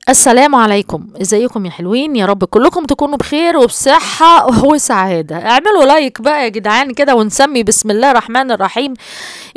السلام عليكم، ازيكم يا حلوين؟ يا رب كلكم تكونوا بخير وبصحة وسعادة. اعملوا لايك بقى يا جدعان كده ونسمي بسم الله الرحمن الرحيم.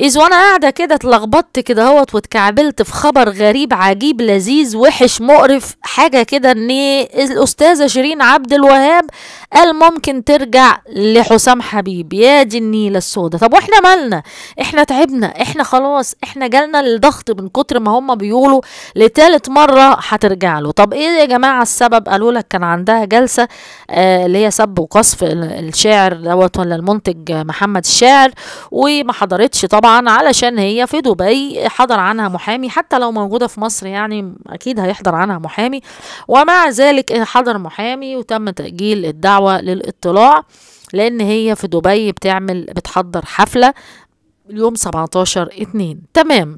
اذ وانا قاعدة كده اتلخبطت كده اهوت واتكعبلت في خبر غريب عجيب لذيذ وحش مقرف، حاجة كده ان الاستاذة شيرين عبد الوهاب قال ممكن ترجع لحسام حبيب. يا دي النيلة السوداء، طب واحنا مالنا؟ احنا تعبنا، احنا خلاص، احنا جالنا الضغط من كتر ما هم بيقولوا لتالت مرة هترجع له. طب ايه يا جماعة السبب؟ قالوا لك كان عندها جلسة اللي هي سب وقذف الشاعر دوت ولا المنتج محمد الشاعر، وما حضرتش طبعا علشان هي في دبي. حضر عنها محامي، حتى لو موجودة في مصر يعني اكيد هيحضر عنها محامي، ومع ذلك حضر محامي وتم تأجيل الدعوة للاطلاع لان هي في دبي بتحضر حفلة اليوم 17/2.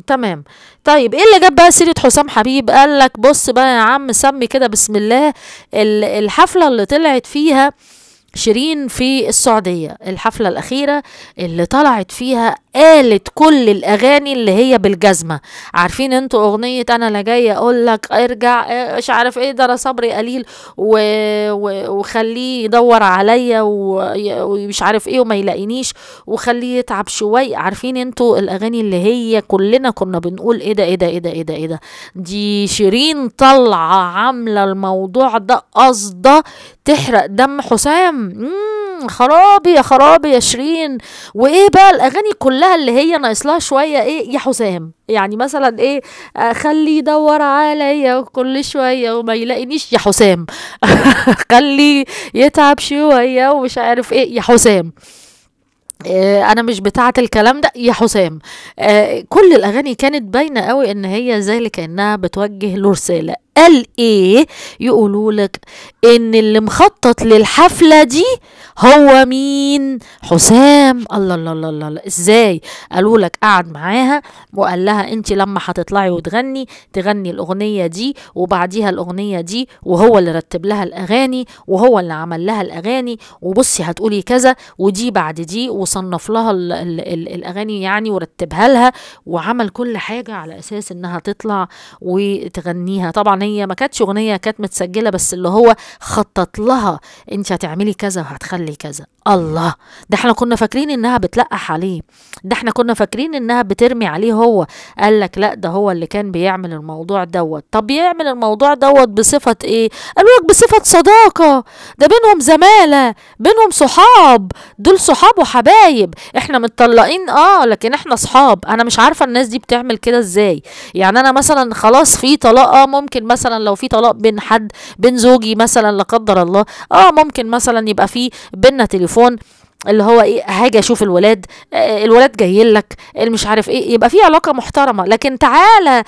تمام. طيب ايه اللي جاب بقى سيرة حسام حبيب؟ قال لك بص بقى يا عم، سمي كده بسم الله الحفلة اللي طلعت فيها شيرين في السعودية، الحفلة الأخيرة اللي طلعت فيها قالت كل الأغاني اللي هي بالجزمة. عارفين انتوا أغنية أنا لا جاية أقول لك ارجع مش عارف ايه، ده أنا صبري قليل وخليه يدور عليا ومش عارف ايه وما يلاقينيش وخليه يتعب شوية. عارفين انتوا الأغاني اللي هي كلنا كنا بنقول ايه ده ايه ده ايه ده ايه ده ايه ده؟ دي شيرين طالعة عاملة الموضوع ده قصده تحرق دم حسام. خرابي يا خرابي يا شيرين. وايه بقى الاغاني كلها اللي هي ناقص لها شويه ايه يا حسام؟ يعني مثلا ايه؟ خلي يدور عليا كل شويه وما يلاقينيش يا حسام. خلي يتعب شويه ومش عارف ايه يا حسام. انا مش بتاعه الكلام ده يا حسام. كل الاغاني كانت باينه قوي ان هي زي كانها بتوجه له رساله. قال ايه؟ يقولوا لك ان اللي مخطط للحفله دي هو مين؟ حسام. الله الله الله الله، ازاي؟ قالوا لك قعد معاها وقال لها انت لما هتطلعي وتغني تغني الاغنيه دي وبعديها الاغنيه دي، وهو اللي رتب لها الاغاني وهو اللي عمل لها الاغاني، وبصي هتقولي كذا ودي بعد دي، وصنف لها الاغاني يعني ورتبها لها وعمل كل حاجه على اساس انها تطلع وتغنيها. طبعا هي ما كانتش اغنيه، كانت متسجله بس اللي هو خطط لها انت هتعملي كذا وهتخلي كذا. الله، ده احنا كنا فاكرين انها بتلقح عليه، ده احنا كنا فاكرين انها بترمي عليه هو. قال لك لا، ده هو اللي كان بيعمل الموضوع دوت. طب بيعمل الموضوع دوت بصفة ايه؟ قالوا لك بصفة صداقة، ده بينهم زمالة، بينهم صحاب، دول صحاب وحبايب. احنا متطلقين لكن احنا صحاب. انا مش عارفة الناس دي بتعمل كده ازاي. يعني انا مثلا خلاص في طلاق، ممكن مثلا لو في طلاق بين حد، بين زوجي مثلا لا قدر الله، ممكن مثلا يبقى في بينا تليفون اللي هو ايه، هاجي اشوف الولاد، الولاد جايين لك مش عارف ايه، يبقى في علاقه محترمه. لكن تعالى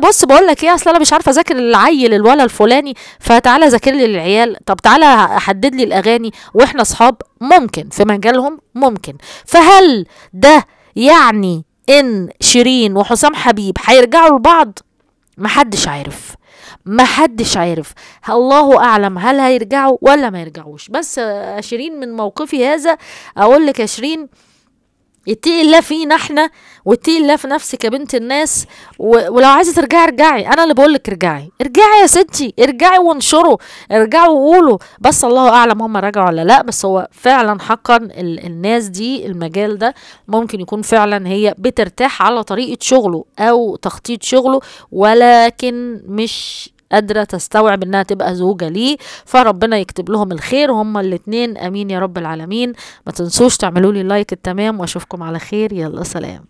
بص بقول لك ايه، اصل انا مش عارفه اذاكر العيل الولد الفلاني فتعالى ذاكر لي العيال. طب تعالى حدد لي الاغاني واحنا اصحاب، ممكن في مجالهم ممكن. فهل ده يعني ان شيرين وحسام حبيب هيرجعوا لبعض؟ محدش عارف، الله اعلم هل هيرجعوا ولا ما يرجعوش. بس شيرين من موقفي هذا اقول لك يا شيرين، اتقي الله فينا احنا واتقي الله في نفسك يا بنت الناس، ولو عايزه ترجعي ارجعي. انا اللي بقول لك ارجعي يا ستي، ارجعي وانشروا، ارجعوا وقولوا. بس الله اعلم هم رجعوا ولا لا. بس هو فعلا حقا الناس دي المجال ده ممكن يكون فعلا هي بترتاح على طريقه شغله او تخطيط شغله، ولكن مش قادرة تستوعب انها تبقى زوجة ليه. فربنا يكتب لهم الخير هما الاتنين، امين يا رب العالمين. ما تنسوش تعملوا لي لايك التمام، واشوفكم على خير. يلا سلام.